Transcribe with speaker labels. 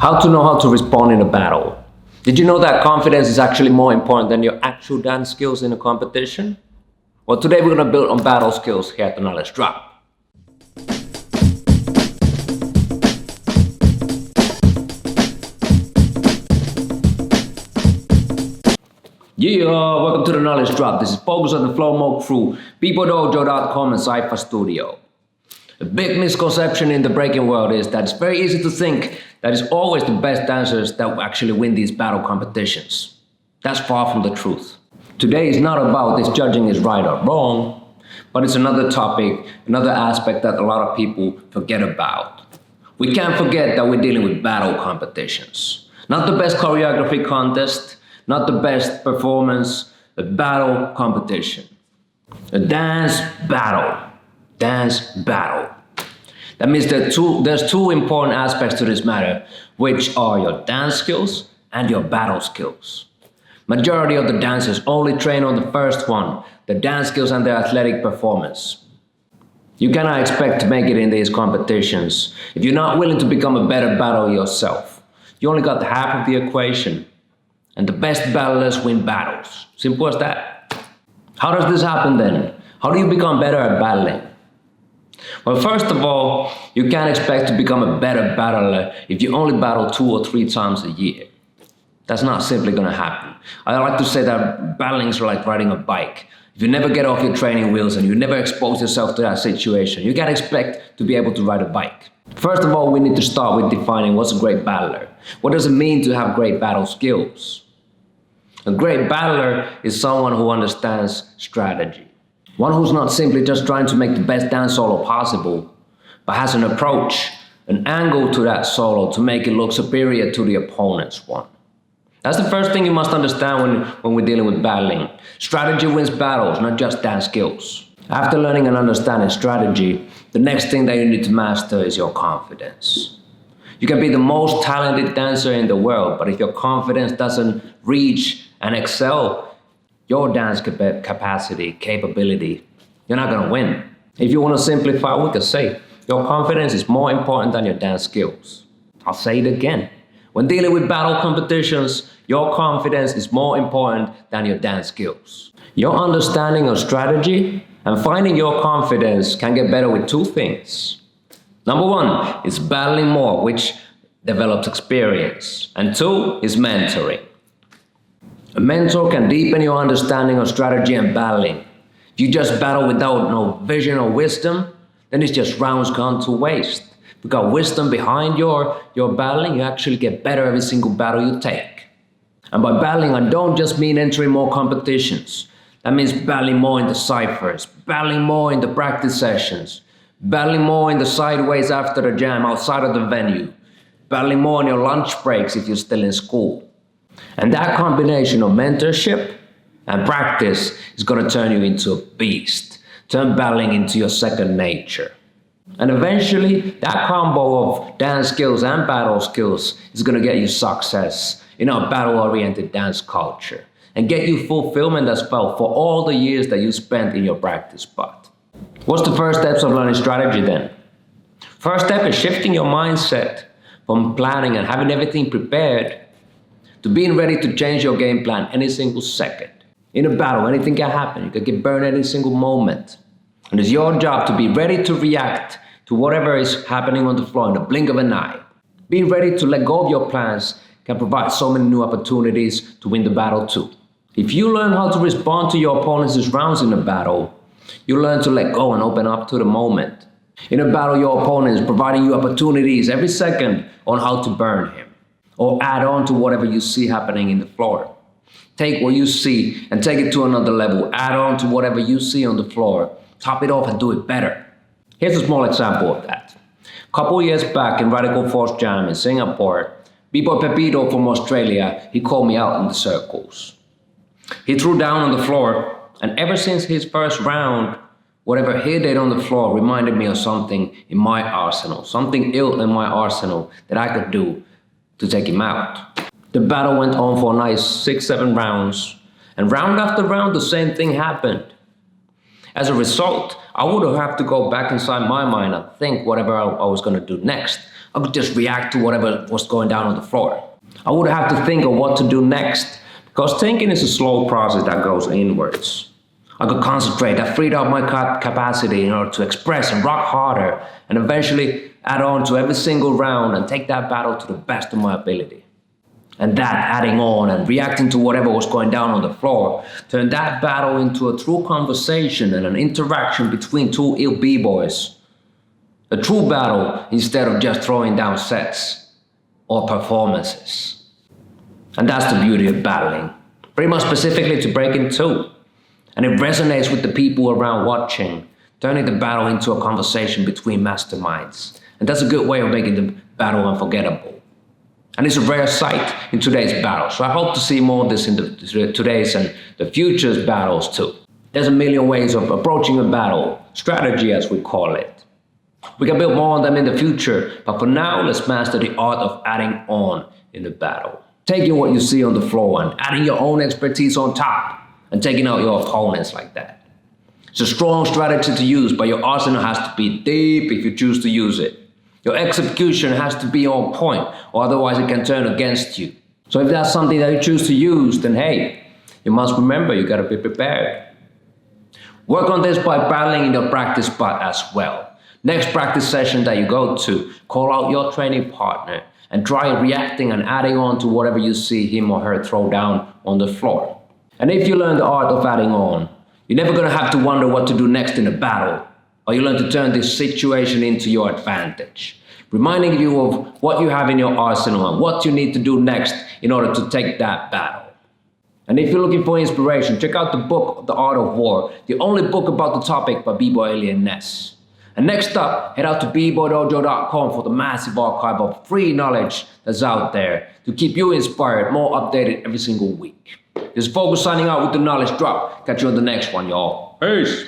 Speaker 1: How to know how to respond in a battle. Did you know that confidence is actually more important than your actual dance skills in a competition? Well, today we're going to build on battle skills here at the Knowledge Drop. Yeah, welcome to the Knowledge Drop. This is Focus on the Flow Mode through BBOY and Cypher Studio. A big misconception in the breaking world is that it's very easy to think that it's always the best dancers that will actually win these battle competitions. That's far from the truth. Today is not about if judging is right or wrong, but it's another topic, another aspect that a lot of people forget about. We can't forget that we're dealing with battle competitions. Not the best choreography contest, not the best performance, a battle competition. A dance battle. Dance battle. That means there's two important aspects to this matter, which are your dance skills and your battle skills. Majority of the dancers only train on the first one, the dance skills and the athletic performance. You cannot expect to make it in these competitions if you're not willing to become a better battler yourself. You only got half of the equation, and the best battlers win battles. Simple as that. How does this happen then? How do you become better at battling? Well, first of all, you can't expect to become a better battler if you only battle 2 or 3 times a year. That's not simply going to happen. I like to say that battling is like riding a bike. If you never get off your training wheels and you never expose yourself to that situation, you can't expect to be able to ride a bike. First of all, we need to start with defining what's a great battler. What does it mean to have great battle skills? A great battler is someone who understands strategy. One who's not simply just trying to make the best dance solo possible, but has an approach, an angle to that solo to make it look superior to the opponent's one. That's the first thing you must understand when we're dealing with battling. Strategy wins battles, not just dance skills. After learning and understanding strategy, the next thing that you need to master is your confidence. You can be the most talented dancer in the world, but if your confidence doesn't reach and excel your dance capacity, capability, you're not going to win. If you want to simplify, we could say your confidence is more important than your dance skills. I'll say it again. When dealing with battle competitions, your confidence is more important than your dance skills. Your understanding of strategy and finding your confidence can get better with 2 things. Number 1 is battling more, which develops experience. And 2 is mentoring. A mentor can deepen your understanding of strategy and battling. If you just battle without no vision or wisdom, then it's just rounds gone to waste. If you got wisdom behind your battling, you actually get better every single battle you take. And by battling, I don't just mean entering more competitions. That means battling more in the ciphers, battling more in the practice sessions, battling more in the sideways after the jam outside of the venue, battling more on your lunch breaks if you're still in school. And that combination of mentorship and practice is going to turn you into a beast, turn battling into your second nature. And eventually, that combo of dance skills and battle skills is going to get you success in our battle-oriented dance culture and get you fulfillment as well for all the years that you spent in your practice spot. What's the first steps of learning strategy then? First step is shifting your mindset from planning and having everything prepared to being ready to change your game plan any single second. In a battle, anything can happen. You can get burned any single moment. And it's your job to be ready to react to whatever is happening on the floor in the blink of an eye. Being ready to let go of your plans can provide so many new opportunities to win the battle too. If you learn how to respond to your opponent's rounds in a battle, you learn to let go and open up to the moment. In a battle, your opponent is providing you opportunities every second on how to burn him, or add on to whatever you see happening in the floor. Take what you see and take it to another level. Add on to whatever you see on the floor. Top it off and do it better. Here's a small example of that. A couple years back in Radical Force Jam in Singapore, B-Boy Pepito from Australia, he called me out in the circles. He threw down on the floor, and ever since his first round, whatever he did on the floor reminded me of something in my arsenal, something ill in my arsenal that I could do to take him out. The battle went on for a nice 6-7 rounds, and round after round the same thing happened. As a result, I would have to go back inside my mind and think whatever I was going to do next. I could just react to whatever was going down on the floor. I would have to think of what to do next, because thinking is a slow process that goes inwards. I could concentrate, that freed up my capacity in order to express and rock harder, and eventually add on to every single round and take that battle to the best of my ability. And that adding on and reacting to whatever was going down on the floor turned that battle into a true conversation and an interaction between two ill b-boys. A true battle instead of just throwing down sets or performances. And that's the beauty of battling, pretty much specifically to breaking two. And it resonates with the people around watching, turning the battle into a conversation between masterminds. And that's a good way of making the battle unforgettable. And it's a rare sight in today's battle, so I hope to see more of this in today's and the future's battles too. There's a million ways of approaching a battle, strategy as we call it. We can build more on them in the future, but for now, let's master the art of adding on in the battle. Taking what you see on the floor and adding your own expertise on top and taking out your opponents like that. It's a strong strategy to use, but your arsenal has to be deep if you choose to use it. Your execution has to be on point, or otherwise it can turn against you. So if that's something that you choose to use, then hey, you must remember you gotta be prepared. Work on this by battling in your practice spot as well. Next practice session that you go to, call out your training partner and try reacting and adding on to whatever you see him or her throw down on the floor. And if you learn the art of adding on, you're never gonna have to wonder what to do next in a battle, or you learn to turn this situation into your advantage, reminding you of what you have in your arsenal and what you need to do next in order to take that battle. And if you're looking for inspiration, check out the book, The Art of War, the only book about the topic by B-Boy Alien Ness. And next up, head out to BBOY.com for the massive archive of free knowledge that's out there to keep you inspired, more updated every single week. This is Focus signing out with the knowledge drop. Catch you on the next one, y'all. Peace.